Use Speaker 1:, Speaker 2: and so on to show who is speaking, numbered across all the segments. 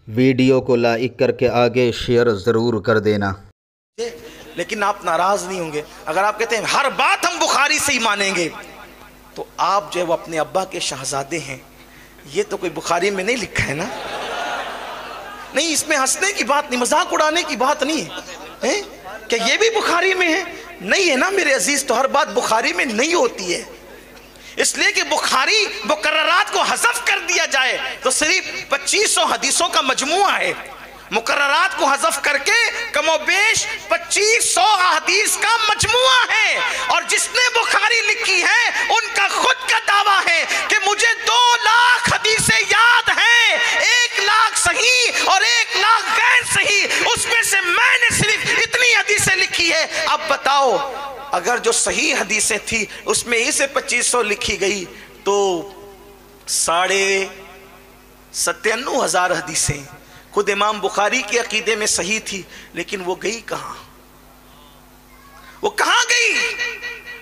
Speaker 1: Video کو like کر کے آگے شیئر ضرور کر دینا۔
Speaker 2: لیکن آپ ناراض نہیں ہوں گے اگر آپ کہتے ہیں ہر بات ہم بخاری سے ہی مانیں گے، تو آپ جو ہے وہ اپنے ابا کے شہزادے ہیں، یہ تو کوئی بخاری میں نہیں لکھا ہے نا؟ نہیں، اس میں ہنسنے کی بات نہیں، مذاق اڑانے کی بات نہیں ہے کہ یہ بھی بخاری میں ہے، نہیں ہے نا میرے عزیز۔ تو ہر بات بخاری میں نہیں ہوتی ہے، اس لیے کہ بخاری مقررات کو حذف کر دیا جائے تو صرف 2500 حدیثوں کا مجموعہ ہے، مقررات کو حذف کر کے کم و بیش 2500 احادیث کا مجموعہ ہے، اور جس نے بخاری لکھی ہے ان کا خود کا دعویٰ ہے کہ مجھے 2 لاکھ حدیثیں یاد ہیں، 1 لاکھ صحیح اور 1 لاکھ غیر صحیح، اس میں سے میں نے صرف اتنی حدیثیں لکھی ہے۔ اب بتاؤ، اگر جو صحیح حدیثیں تھی اس میں اسے 2500 لکھی گئی تو 97,500 حدیثیں خود امام بخاری کے عقیدے میں صحیح تھی، لیکن وہ گئی کہاں؟ وہ کہاں گئی؟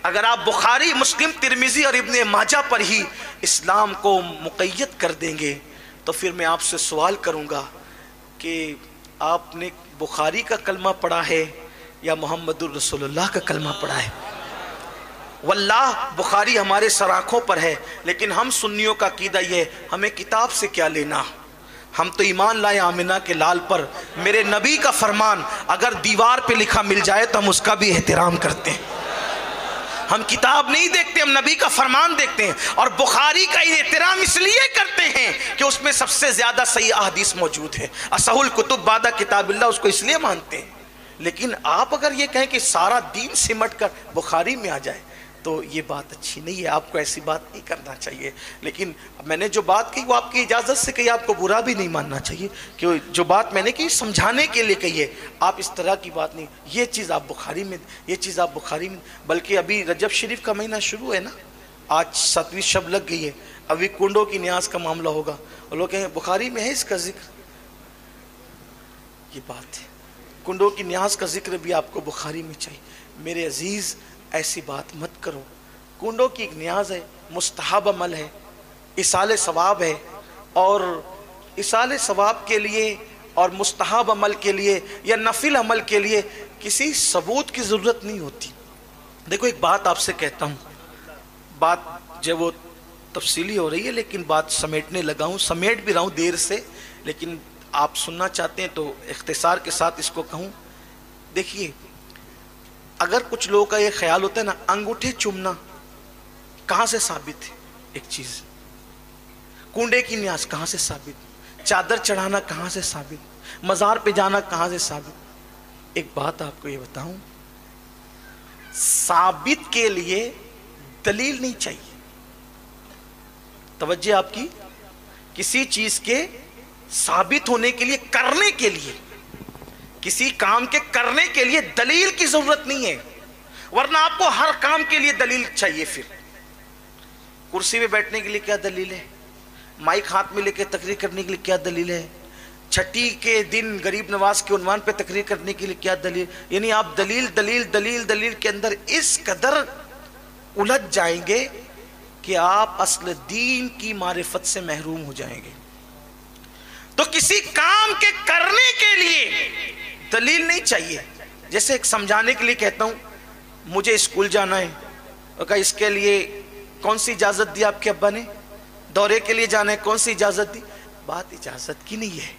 Speaker 2: اگر آپ بخاری، مسلم، ترمذی اور ابن ماجہ پر ہی اسلام کو مقید کر دیں گے تو پھر میں آپ سے سوال کروں گا کہ آپ نے بخاری کا کلمہ پڑھا ہے یا محمد الرسول اللہ کا کلمہ پڑھا ہے؟ واللہ بخاری ہمارے سر آنکھوں پر ہے، لیکن ہم سنیوں کا عقیدہ یہ ہے ہمیں کتاب سے کیا لینا، ہم تو ایمان لائے آمنہ کے لال پر۔ میرے نبی کا فرمان اگر دیوار پہ لکھا مل جائے تو ہم اس کا بھی احترام کرتے ہیں، ہم کتاب نہیں دیکھتے، ہم نبی کا فرمان دیکھتے ہیں، اور بخاری کا احترام اس لیے کرتے ہیں کہ اس میں سب سے زیادہ صحیح احادیث موجود ہے، اصح الکتب بعد کتاب اللہ، اس کو اس لیے مانتے ہیں۔ لیکن آپ اگر یہ کہیں کہ سارا دین سمٹ کر بخاری میں آ جائے تو یہ بات اچھی نہیں ہے، آپ کو ایسی بات نہیں کرنا چاہیے۔ لیکن میں نے جو بات کہی وہ آپ کی اجازت سے کہی، آپ کو برا بھی نہیں ماننا چاہیے کہ جو بات میں نے کہی سمجھانے کے لیے کہی ہے، آپ اس طرح کی بات نہیں، یہ چیز آپ بخاری میں، یہ چیز آپ بخاری میں، بلکہ ابھی رجب شریف کا مہینہ شروع ہے نا، آج 7ویں شب لگ گئی ہے، ابھی کنڈوں کی نیاز کا معاملہ ہوگا، اور لوگ کہیں بخاری میں ہے اس کا ذکر، یہ بات ہے، کنڈوں کی نیاز کا ذکر بھی آپ کو بخاری میں چاہیے۔ میرے عزیز ایسی بات مت کرو، کنڈوں کی ایک نیاز ہے، مستحب عمل ہے، اصال ثواب ہے، اور اصال ثواب کے لیے اور مستحب عمل کے لیے یا نفل عمل کے لیے کسی ثبوت کی ضرورت نہیں ہوتی۔ دیکھو ایک بات آپ سے کہتا ہوں، بات جو وہ تفصیلی ہو رہی ہے لیکن بات سمیٹنے لگا ہوں، سمیٹ بھی رہا ہوں دیر سے، لیکن آپ سننا چاہتے ہیں تو اختصار کے ساتھ اس کو کہوں۔ دیکھیے، اگر کچھ لوگوں کا یہ خیال ہوتا ہے نا، انگوٹھے چومنا کہاں سے ثابت ہے؟ ایک چیز، کنڈے کی نیاز کہاں سے ثابت؟ چادر چڑھانا کہاں سے ثابت؟ مزار پہ جانا کہاں سے ثابت؟ ایک بات آپ کو یہ بتاؤں، ثابت کے لیے دلیل نہیں چاہیے، توجہ آپ کی، کسی چیز کے ثابت ہونے کے لیے، کرنے کے لیے، کسی کام کے کرنے کے لیے دلیل کی ضرورت نہیں ہے، ورنہ آپ کو ہر کام کے لیے دلیل چاہیے۔ پھر کرسی پہ بیٹھنے کے لیے کیا دلیل ہے؟ مائک ہاتھ میں لے کے تقریر کرنے کے لیے کیا دلیل ہے؟ چھٹی کے دن غریب نواز کے عنوان پہ تقریر کرنے کے لیے کیا دلیل؟ یعنی آپ دلیل دلیل دلیل دلیل کے اندر اس قدر الجھ جائیں گے کہ آپ اصل دین کی معرفت سے محروم ہو جائیں گے۔ تو کسی کام کے کرنے کے لیے دلیل نہیں چاہیے۔ جیسے ایک سمجھانے کے لیے کہتا ہوں، مجھے اسکول جانا ہے، اور کہا اس کے لیے کون سی اجازت دی آپ کے ابا نے؟ دورے کے لیے جانا ہے، کون سی اجازت دی؟ بات اجازت کی نہیں ہے،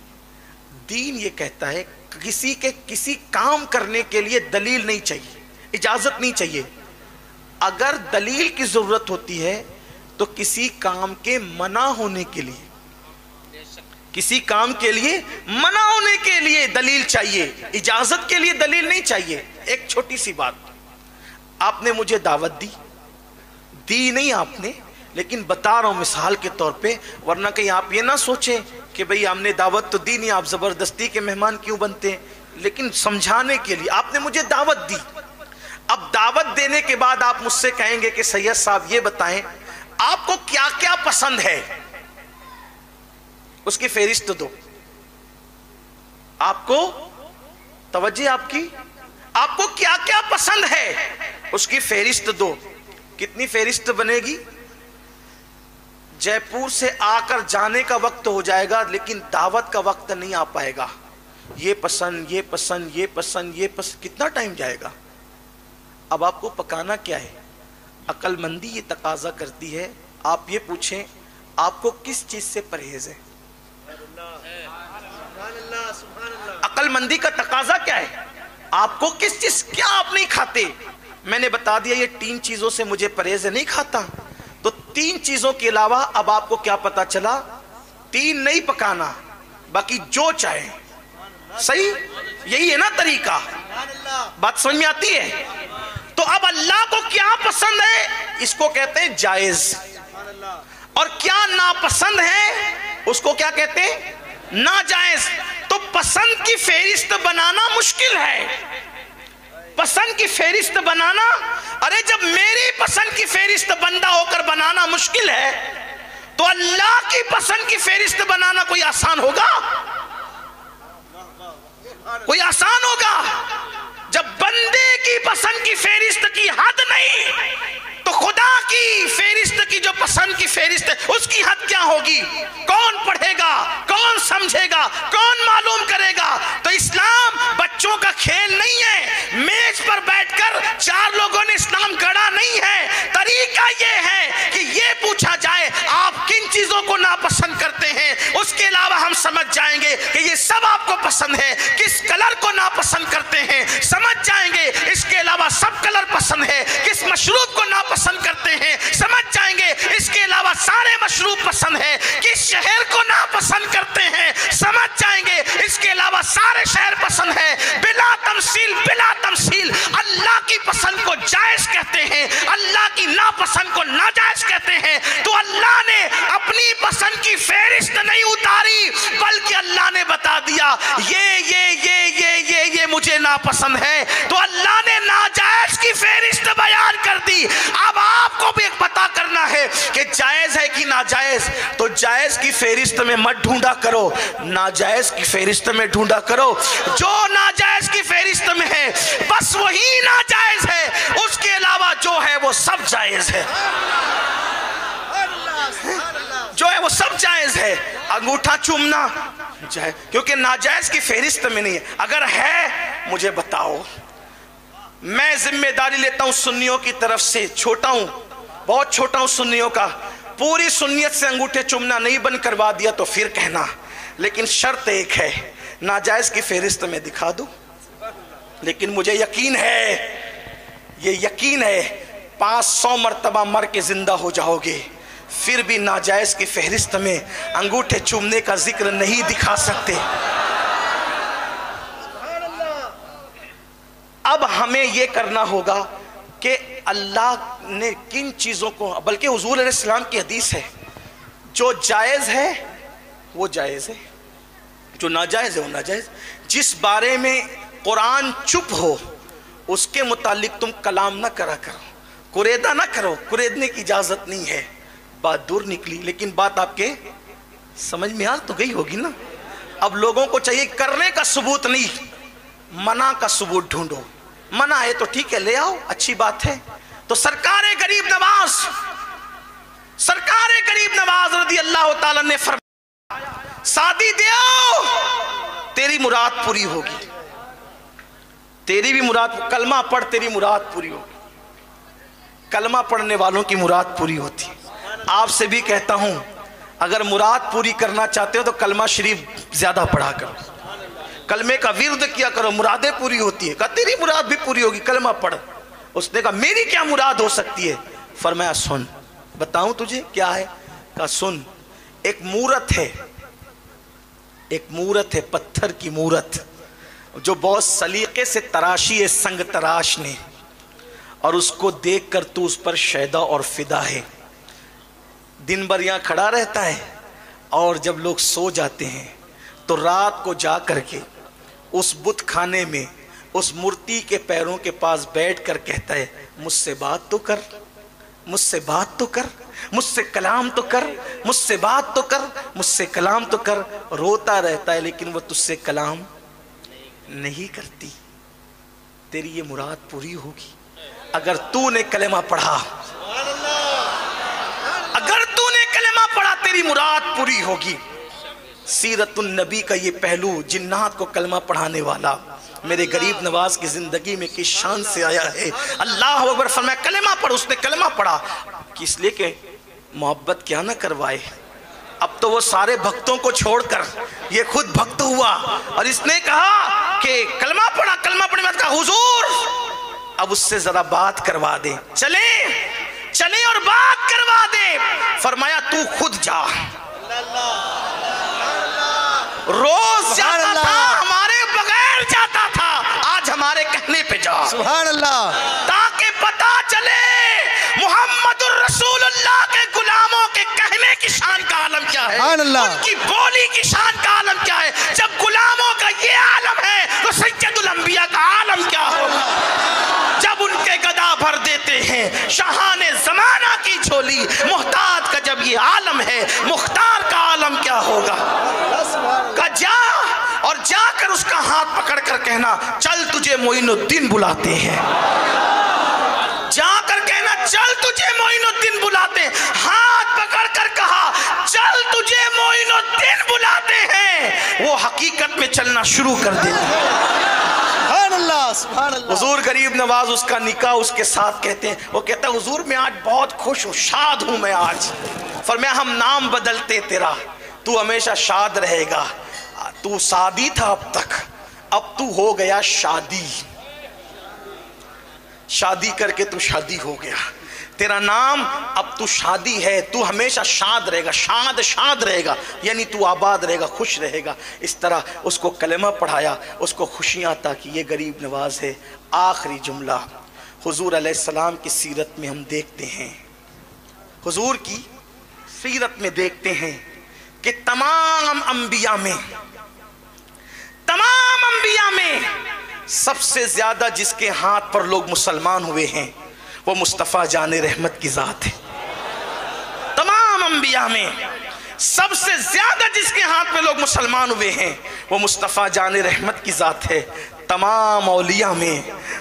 Speaker 2: دین یہ کہتا ہے کسی کام کرنے کے لیے دلیل نہیں چاہیے، اجازت نہیں چاہیے۔ اگر دلیل کی ضرورت ہوتی ہے تو کسی کام کے منع ہونے کے لیے، کسی کام کے لیے منع ہونے کے لیے دلیل چاہیے، اجازت کے لیے دلیل نہیں چاہیے۔ ایک چھوٹی سی بات، آپ نے مجھے دعوت دی نہیں آپ نے، لیکن بتا رہا ہوں مثال کے طور پہ، ورنہ کہیں آپ یہ نہ سوچیں کہ بھئی ہم نے دعوت تو دی نہیں، آپ زبردستی کے مہمان کیوں بنتے ہیں، لیکن سمجھانے کے لیے آپ نے مجھے دعوت دی۔ اب دعوت دینے کے بعد آپ مجھ سے کہیں گے کہ سید صاحب یہ بتائیں آپ کو کیا کیا پسند ہے، اس کی فہرست دو۔ آپ کو توجہ آپ کی، آپ کو کیا کیا پسند ہے اس کی فہرست دو۔ کتنی فہرست بنے گی؟ جے پور سے آ کر جانے کا وقت ہو جائے گا لیکن دعوت کا وقت نہیں آ پائے گا. یہ پسند، یہ پسند، یہ پسند، یہ پسند، کتنا ٹائم جائے گا؟ اب آپ کو پکانا کیا ہے؟ عقل مندی یہ تقاضا کرتی ہے آپ یہ پوچھیں آپ کو کس چیز سے پرہیز ہے. عقل مندی کا تقاضا کیا ہے؟ آپ کو کس چیز، کیا آپ نہیں کھاتے؟ میں نے بتا دیا یہ 3 چیزوں سے مجھے پرہیز ہے، نہیں کھاتا. تو 3 چیزوں کے علاوہ اب آپ کو کیا پتا چلا؟ 3 نہیں پکانا، باقی جو چاہے. صحیح؟ یہی ہے نا طریقہ. بات سمجھ میں آتی ہے؟ تو اب اللہ کو کیا پسند ہے؟ اس کو کہتے ہیں جائز. اور کیا ناپسند ہے اس کو کیا کہتے ہیں؟ ناجائز. تو پسند کی فہرست بنانا مشکل ہے. پسند کی فہرست بنانا، ارے جب میری پسند کی فہرست بندہ ہو کر بنانا مشکل ہے تو اللہ کی پسند کی فہرست بنانا کوئی آسان ہوگا؟ کوئی آسان ہوگا؟ جب بندے کی پسند کی فہرست کی حد نہیں تو خدا کی فہرست کی جو پسند کی فہرست ہے اس کی حد کیا ہوگی؟ کون پڑھے گا؟ کون سمجھے گا؟ کون معلوم کرے گا؟ تو اسلام بچوں کا کھیل نہیں ہے. میز پر بیٹھ کر 4 لوگوں نے اسلام گڑا نہیں ہے. طریقہ یہ ہے کہ یہ پوچھا جائے آپ کن چیزوں کو ناپسند کرتے ہیں، اس کے علاوہ ہم سمجھ جائیں گے کہ یہ سب آپ کو پسند ہے. کس کلر کو ناپسند کرتے ہیں سمجھ جائیں گے، اس کے علاوہ سب کلر پسند ہے. کس مشروب کو ناپسند کرتے ہیں سمجھ جائیں گے، اس کے علاوہ سارے مشروب پسند ہے. کس شہر کو ناپسند کرتے ہیں سمجھ جائیں گے، اس کے علاوہ سارے شہر پسند ہے. بلا تمثیل، بلا تمثیل اللہ کی پسند کو جائز کہتے ہیں، اللہ کی ناپسند کو ناجائز کہتے ہیں. تو اللہ نے اپنی پسند کی فہرست نہیں اتاری بلکہ اللہ نے بتا دیا یہ مجھے ناپسند ہے. تو اللہ نے ناجائز کی فہرست بیان کر دی. اب آپ کو بھی ایک پتہ کرنا ہے کہ جائز ہے کہ ناجائز. تو جائز کی فہرست میں مت ڈھونڈا کرو، ناجائز کی فہرست میں ڈھونڈا کرو. جو ناجائز کی فہرست میں ہے بس وہی ناجائز ہے، اس کے علاوہ جو ہے وہ سب جائز ہے. جو ہے وہ سب جائز ہے. انگوٹھا چومنا جائز، کیونکہ ناجائز کی فہرست میں نہیں ہے. اگر ہے مجھے بتاؤ. میں ذمہ داری لیتا ہوں سنیوں کی طرف سے، چھوٹا ہوں، بہت چھوٹا ہوں سنیوں کا. پوری سنیت سے انگوٹھے چومنا نہیں بند کروا دیا تو پھر کہنا، لیکن شرط ایک ہے، ناجائز کی فہرست میں دکھا دوں. لیکن مجھے یقین ہے، یہ یقین ہے 500 مرتبہ مر کے زندہ ہو جاؤ گے پھر بھی ناجائز کی فہرست میں انگوٹھے چومنے کا ذکر نہیں دکھا سکتے. اب ہمیں یہ کرنا ہوگا کہ اللہ نے کن چیزوں کو، بلکہ حضور علیہ السلام کی حدیث ہے، جو جائز ہے وہ جائز ہے، جو ناجائز ہے وہ ناجائز. جس بارے میں قرآن چپ ہو اس کے متعلق تم کلام نہ کرا کرو، قریدہ نہ کرو. قریدنے کی اجازت نہیں ہے. بات دور نکلی لیکن بات آپ کے سمجھ میں آ تو گئی ہوگی نا. اب لوگوں کو چاہیے کرنے کا ثبوت نہیں، منع کا ثبوت ڈھونڈو. منع ہے تو ٹھیک ہے لے آؤ، اچھی بات ہے. تو سرکار غریب نواز، سرکار غریب نواز رضی اللہ تعالیٰ نے فرمایا شادی دے آؤ تیری مراد پوری ہوگی. تیری بھی مراد، کلمہ پڑھ تیری مراد پوری ہوگی. کلمہ پڑھنے والوں کی مراد پوری ہوتی ہے. آپ سے بھی کہتا ہوں اگر مراد پوری کرنا چاہتے ہو تو کلمہ شریف زیادہ پڑھا کرو، کلمے کا ورد کیا کرو، مرادیں پوری ہوتی ہے. کہا تیری مراد بھی پوری ہوگی، کلمہ پڑھ. اس نے کہا میری کیا مراد ہو سکتی ہے؟ فرمایا سن بتاؤں تجھے کیا ہے. کہا سن، ایک مورت ہے، ایک مورت ہے، پتھر کی مورت جو بہت سلیقے سے تراشی ہے سنگ تراش نے، اور اس کو دیکھ کر تو اس پر شیدا اور فدا ہے. دن بھر یہاں کھڑا رہتا ہے اور جب لوگ سو جاتے ہیں تو رات کو جا کر کے اس بت خانے میں اس مورتی کے پیروں کے پاس بیٹھ کر کہتا ہے مجھ سے بات تو کر، مجھ سے بات تو کر، مجھ سے کلام تو کر، مجھ سے بات تو کر، مجھ سے کلام تو کر. روتا رہتا ہے لیکن وہ تجھ سے کلام نہیں کرتی. تیری یہ مراد پوری ہوگی اگر تو نے کلمہ پڑھا. اگر تو نے کلمہ تمہاری مراد پوری ہوگی۔ سیرت النبی کا یہ پہلو، جنات کو کلمہ پڑھانے والا میرے غریب نواز کی زندگی میں کس شان سے آیا ہے۔ اللہ اکبر فرمایا کلمہ پڑھ، اس نے کلمہ پڑھا، کس لیے کہ محبت کیا نہ کروائے۔ اب تو وہ سارے بھکتوں کو چھوڑ کر یہ خود بھکت ہوا، اور اس نے کہا کہ کلمہ پڑھا، کلمہ پڑھنے میں کہا حضور اب اس سے ذرا بات کروا دیں، چلیں اور بات کروا دیں۔ فرمایا تو خود جا، روز جاتا تھا ہمارے بغیر جاتا تھا، آج ہمارے کہنے پہ جا،
Speaker 3: سبحان اللہ،
Speaker 2: تاکہ پتا چلے محمد الرسول اللہ کے غلاموں کے کہنے کی شان کا عالم کیا ہے،
Speaker 3: سبحان اللہ،
Speaker 2: ان کی بولی کی شان کا عالم کیا ہے۔ جب غلاموں کا یہ عالم ہے تو سید الانبیاء کا عالم کیا ہوگا۔ جب ان کے گدا بھر دیتے ہیں شاہان زمانہ کی جھولی، محتاج کا جب یہ عالم ہے مختار کا عالم کیا ہوگا۔ کہ جا اور جا کر اس کا ہاتھ پکڑ کر کہنا چل تجھے معین الدین بلاتے ہیں، جا کر کہنا چل تجھے معین الدین بلاتے ہیں، ہاتھ پکڑ کر کہا چل تجھے معین الدین بلاتے ہیں، وہ حقیقت میں چلنا شروع کر دیتا ہے۔
Speaker 3: سبحان اللہ، سبحان اللہ۔
Speaker 2: حضور غریب نواز اس کا نکاح اس کے ساتھ کہتے ہیں، وہ کہتا ہے حضور میں آج بہت خوش ہوں، شاد ہوں میں آج۔ فرمایا ہم نام بدلتے تیرا، تو ہمیشہ شاد رہے گا، تو شادی تھا اب تک، اب تو ہو گیا شادی، شادی کر کے تو شادی ہو گیا، تیرا نام اب تو شادی ہے، تو ہمیشہ شاد رہے گا، شاد رہے گا، یعنی تو آباد رہے گا، خوش رہے گا۔ اس طرح اس کو کلمہ پڑھایا، اس کو خوشیاں عطا کی۔ یہ غریب نواز ہے۔ آخری جملہ حضور علیہ السلام کی سیرت میں ہم دیکھتے ہیں، حضور کی سیرت میں دیکھتے ہیں کہ تمام انبیاء میں سب سے زیادہ جس کے ہاتھ پر لوگ مسلمان ہوئے ہیں وہ مصطفیٰ جان رحمت کی ذات ہے۔ تمام انبیاء میں سب سے زیادہ جس کے ہاتھ میں لوگ مسلمان ہوئے ہیں وہ مصطفیٰ جان رحمت کی ذات ہے۔ تمام اولیاء میں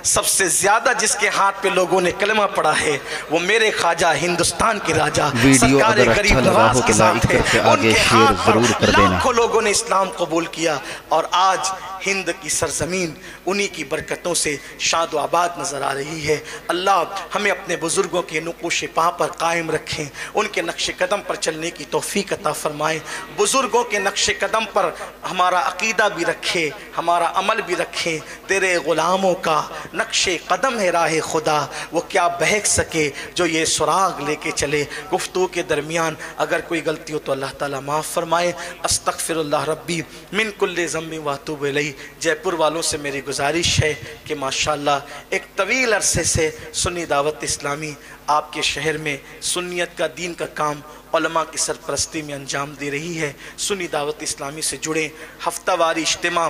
Speaker 2: سب سے زیادہ جس کے ہاتھ پہ لوگوں نے کلمہ پڑھا ہے وہ میرے خواجہ ہندوستان کے راجہ سرکار غریب نواز کی ذات ہے۔ ان کے ہاتھ پر لاکھوں لوگوں نے اسلام قبول کیا، اور آج ہند کی سرزمین انہی کی برکتوں سے شاد و آباد نظر آ رہی ہے۔ اللہ ہمیں اپنے بزرگوں کے نقوش پا پر قائم رکھیں، ان کے نقش قدم پر چلنے کی توفیق عطا فرمائیں۔ بزرگوں کے نقش قدم پر ہمارا عقیدہ بھی رکھے، ہمارا عمل بھی رکھیں۔ تیرے غلاموں کا نقش قدم ہے راہ خدا، وہ کیا بہک سکے جو یہ سراغ لے کے چلے۔ گفتگو کے درمیان اگر کوئی غلطی ہو تو اللہ تعالیٰ معاف فرمائے۔ استغفر اللہ ربی من کل ذنب واتوب الیہ۔ جے پور والوں سے میری گزارش ہے کہ ماشاءاللہ ایک طویل عرصے سے سنی دعوت اسلامی آپ کے شہر میں سنیت کا دین کا کام علماء کی سرپرستی میں انجام دے رہی ہے۔ سنی دعوت اسلامی سے جڑیں، ہفتہ واری اجتماع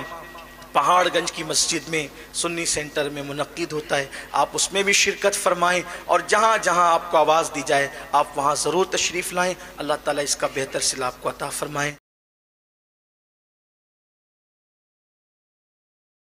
Speaker 2: پہاڑ گنج کی مسجد میں سنی سینٹر میں منعقد ہوتا ہے، آپ اس میں بھی شرکت فرمائیں، اور جہاں جہاں آپ کو آواز دی جائے آپ وہاں ضرور تشریف لائیں۔ اللہ تعالیٰ اس کا بہتر صلہ آپ کو عطا فرمائیں۔